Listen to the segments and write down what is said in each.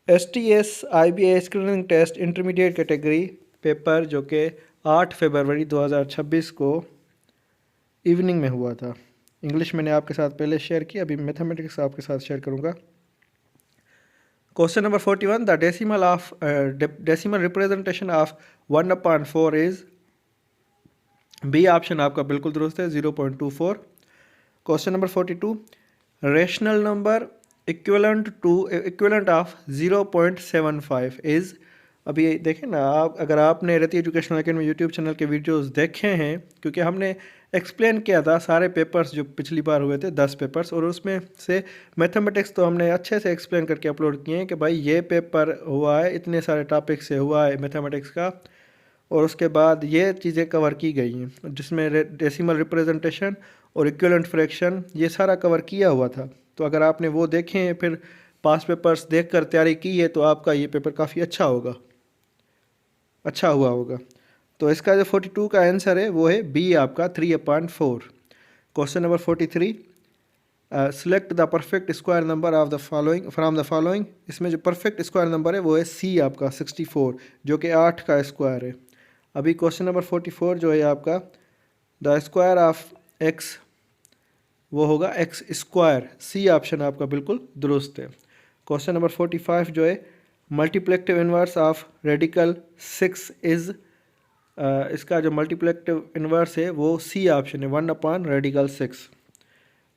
STS IBA screening test intermediate category paper जो कि 8 फरवरी 2026 को इवनिंग में हुआ था। इंग्लिश मैंने आपके साथ पहले शेयर किया, अभी मैथमेटिक्स आपके साथ शेयर करूंगा। Question number 41, the decimal representation of 1/4 is. B option आपका बिल्कुल दुरुस्त है, 0.24। Question number 42, rational number equivalent of 0.75 is. अभी देखें ना आप, अगर आपने Rati educational academy YouTube channel के वीडियोस देखे हैं, क्योंकि हमने एक्सप्लेन किया था सारे पेपर्स जो पिछली बार हुए थे 10 पेपर्स, और उसमें से मैथमेटिक्स तो हमने अच्छे से एक्सप्लेन करके अपलोड किए हैं कि भाई ये पेपर हुआ है, इतने सारे टॉपिक से हुआ है मैथमेटिक्स का, और उसके बाद ये चीज़ें कवर की गई हैं जिसमें डेसिमल रिप्रेजेंटेशन और इक्विवेलेंट फ्रैक्शन ये सारा कवर किया हुआ था। तो अगर आपने वो देखे हैं, फिर पास पेपर्स देखकर तैयारी की है, तो आपका ये पेपर काफ़ी अच्छा हुआ होगा। तो इसका जो 42 का आंसर है वो है बी आपका, 3/4। Question number 43, select the perfect square number of the following from the following. इसमें जो परफेक्ट स्क्वायर नंबर है वो है सी आपका 64, जो कि 8 का स्क्वायर है। अभी क्वेश्चन नंबर 44 जो है आपका, द स्क्वायर ऑफ एक्स वो होगा एक्स स्क्वायर। सी ऑप्शन आपका बिल्कुल दुरुस्त है। क्वेश्चन नंबर 45 जो है, multiplicative inverse of radical 6 is. इसका जो मल्टीप्लिकेटिव इन्वर्स है वो सी ऑप्शन है, 1/रेडिकल 6।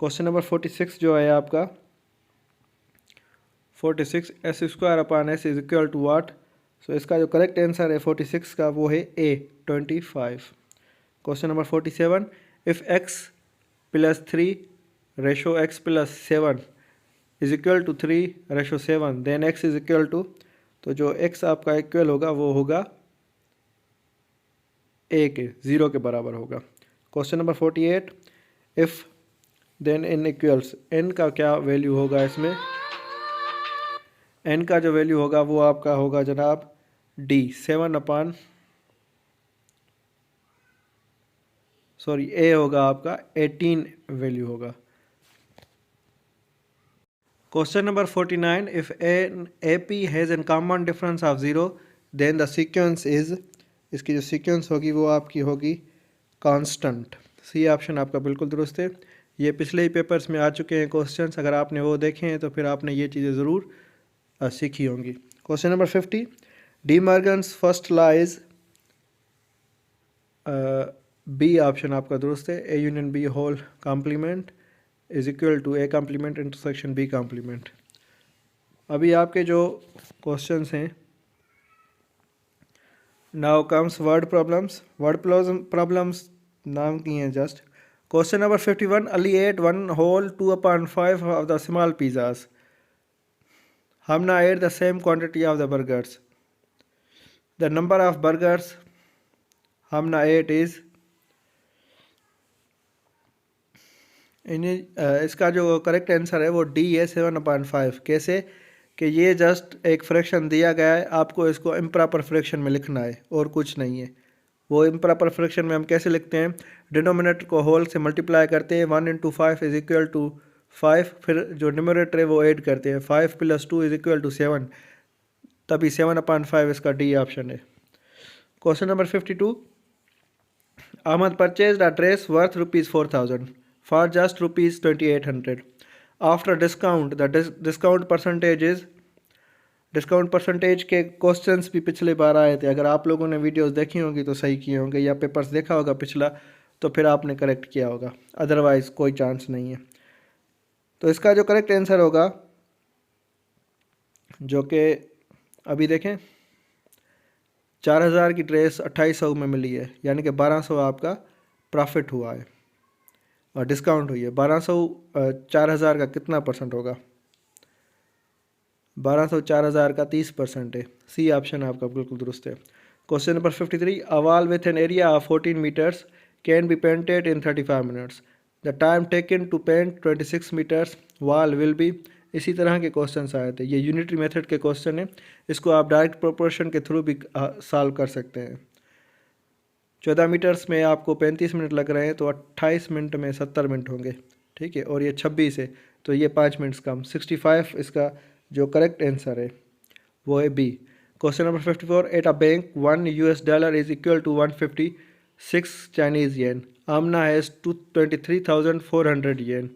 क्वेश्चन नंबर 46 जो है आपका 46, S square upon S is equal to watt. So इसका जो करेक्ट आंसर है 46 का वो है A, 25। Question number 47, if x + 3 ratio x + 7 is equal to 3 ratio 7, then x is equal to, तो जो x आपका इक्वल होगा वो होगा a के, 0 के बराबर होगा। Question number 48, if then n equals, n का क्या वैल्यू होगा इसमें, n का जो वैल्यू होगा वो आपका होगा जनाब d, 7 a होगा आपका 18 वैल्यू होगा। Question number 49, if an AP has an common difference of 0 then the sequence is. इसकी जो सीक्वेंस होगी वो आपकी होगी कांस्टेंट। सी ऑप्शन आपका बिल्कुल दुरुस्त है। ये पिछले ही पेपर्स में आ चुके हैं क्वेश्चंस, अगर आपने वो देखे हैं तो फिर आपने ये चीज़ें ज़रूर सीखी होंगी। Question number 50, De Morgan's first law is. B option आपका दुरुस्त है, A union B whole complement is equal to A complement intersection B complement. अभी आपके जो क्वेश्चंस हैं, नाउ कम्स वर्ड प्रॉब्लम्स नाम की हैं just. Question number 51, Ali ate 1/2/5 of the small pizzas. Hamna ate the same quantity of the burgers. The number of burgers Hamna ate is. इसका जो correct answer है वो डी है, 7/5। कैसे कि ये जस्ट एक फ्रैक्शन दिया गया है, आपको इसको इम्प्रॉपर फ्रैक्शन में लिखना है और कुछ नहीं है। वो इम्प्रॉपर फ्रैक्शन में हम कैसे लिखते हैं, डिनोमिनेटर को होल से मल्टीप्लाई करते हैं, 1 × 5 इज इक्वल टू 5, फिर जो न्यूमरेटर है वो ऐड करते हैं, 5 + 2 इज इक्वल टू 7, तभी 7/5 इसका डी ऑप्शन है। Question number 52, Ahmad purchased a dress worth ₹4,000 for just ₹2,800. After discount, the discount percentage is। Discount percentage के क्वेश्चंस भी पिछले बार आए थे, अगर आप लोगों ने वीडियोस देखी होंगी तो सही किए होंगे, या पेपर्स देखा होगा पिछला तो फिर आपने करेक्ट किया होगा, अदरवाइज़ कोई चांस नहीं है। तो इसका जो करेक्ट आंसर होगा, जो कि अभी देखें, 4,000 की ड्रेस 2,800 में मिली है, यानी कि 1,200 आपका प्रॉफिट हुआ है और डिस्काउंट हुई है। 1,200 4,000 का कितना परसेंट होगा, 1,200 4,000 का 30% है। सी ऑप्शन आपका बिल्कुल दुरुस्त है। Question number 53, a wall with an area of 14 metres can be painted in 35 minutes. The time taken to paint 26 metres wall will be. इसी तरह के क्वेश्चन आए थे, ये यूनिटरी मेथड के क्वेश्चन है, इसको आप डायरेक्ट प्रोपोर्शन के थ्रू भी सॉल्व कर सकते हैं। 14 मीटर्स में आपको 35 मिनट लग रहे हैं, तो 28 मिनट में 70 मिनट होंगे, ठीक है, और ये 26 है तो ये 5 मिनट्स कम, 65 इसका जो करेक्ट आंसर है। वो है B. Question number 54, at a bank $1 is equal to 156 Chinese yen. Amna has 23,400 yen.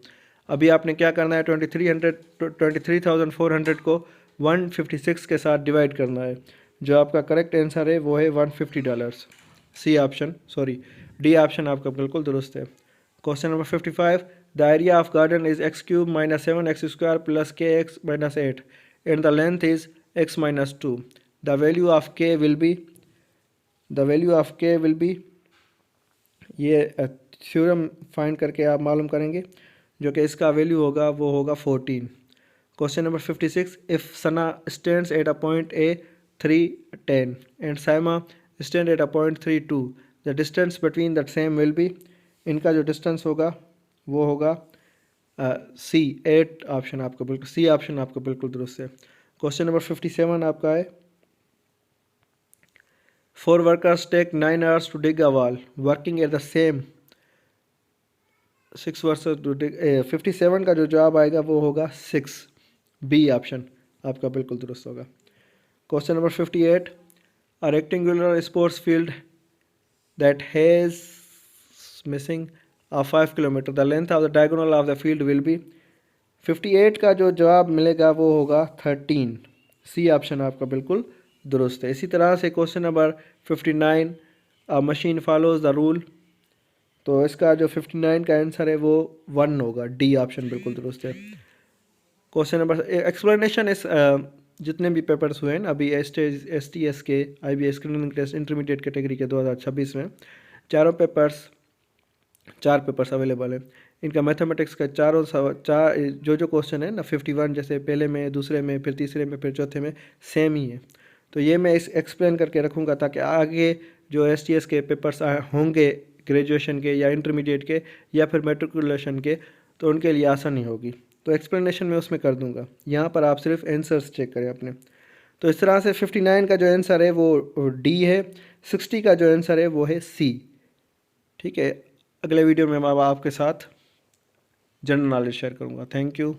अभी आपने क्या करना है, 23,400 को 156 के साथ डिवाइड करना है। जो आपका करेक्ट आंसर है वो है $150। C option, sorry D option आपका बिल्कुल दुरुस्त है। Question number 55, the area of garden is x³ - 7x² + kx - 8 and the length is x - 2। The value of k will be, ये थ्योरम फाइंड करके आप मालूम करेंगे, जो कि इसका वैल्यू होगा वो होगा 14। Question number 56, if Sana stands at a point A 310 and Saima stand at a point 32, the distance between the same will be. इनका जो डिस्टेंस होगा वो होगा सी 8 ऑप्शन आपका बिल्कुल, सी ऑप्शन आपका बिल्कुल दुरुस्त है। क्वेश्चन नंबर 57 आपका है, 4 workers take 9 hours to dig a wall working at the same 6 versus to dig. 57 का जो जवाब आएगा वो होगा 6, बी ऑप्शन आपका बिल्कुल दुरुस्त होगा। Question number 58, a rectangular sports field that has missing 5 kilometre, the length of the diagonal of the field will be. 58 का जो जवाब मिलेगा वो होगा 13, सी ऑप्शन आपका बिल्कुल दुरुस्त है। इसी तरह से question number 59, a machine follows the rule, तो इसका जो 59 का आंसर है वो 1 होगा, डी ऑप्शन बिल्कुल दुरुस्त है। क्वेश्चन नंबर एक्सप्लेनेशन इस जितने भी पेपर्स हुए हैं ना अभी STS के IBS screening test intermediate category के 2026 में चार पेपर्स अवेलेबल हैं। इनका मैथमेटिक्स का चार जो क्वेश्चन है ना 51, जैसे पहले में, दूसरे में, फिर तीसरे में, फिर चौथे में सेम ही है। तो ये मैं इस एक्सप्लेन करके रखूँगा ताकि आगे जो STS के पेपर्स होंगे ग्रेजुएशन के या इंटरमीडिएट के या फिर मैट्रिकुलेशन के, तो उनके लिए आसानी होगी। तो एक्सप्लेनेशन मैं उसमें कर दूंगा, यहाँ पर आप सिर्फ आंसर्स चेक करें अपने। तो इस तरह से 59 का जो आंसर है वो डी है, 60 का जो आंसर है वो है सी। ठीक है, अगले वीडियो में मैं आपके साथ जनरल नॉलेज शेयर करूँगा। Thank you.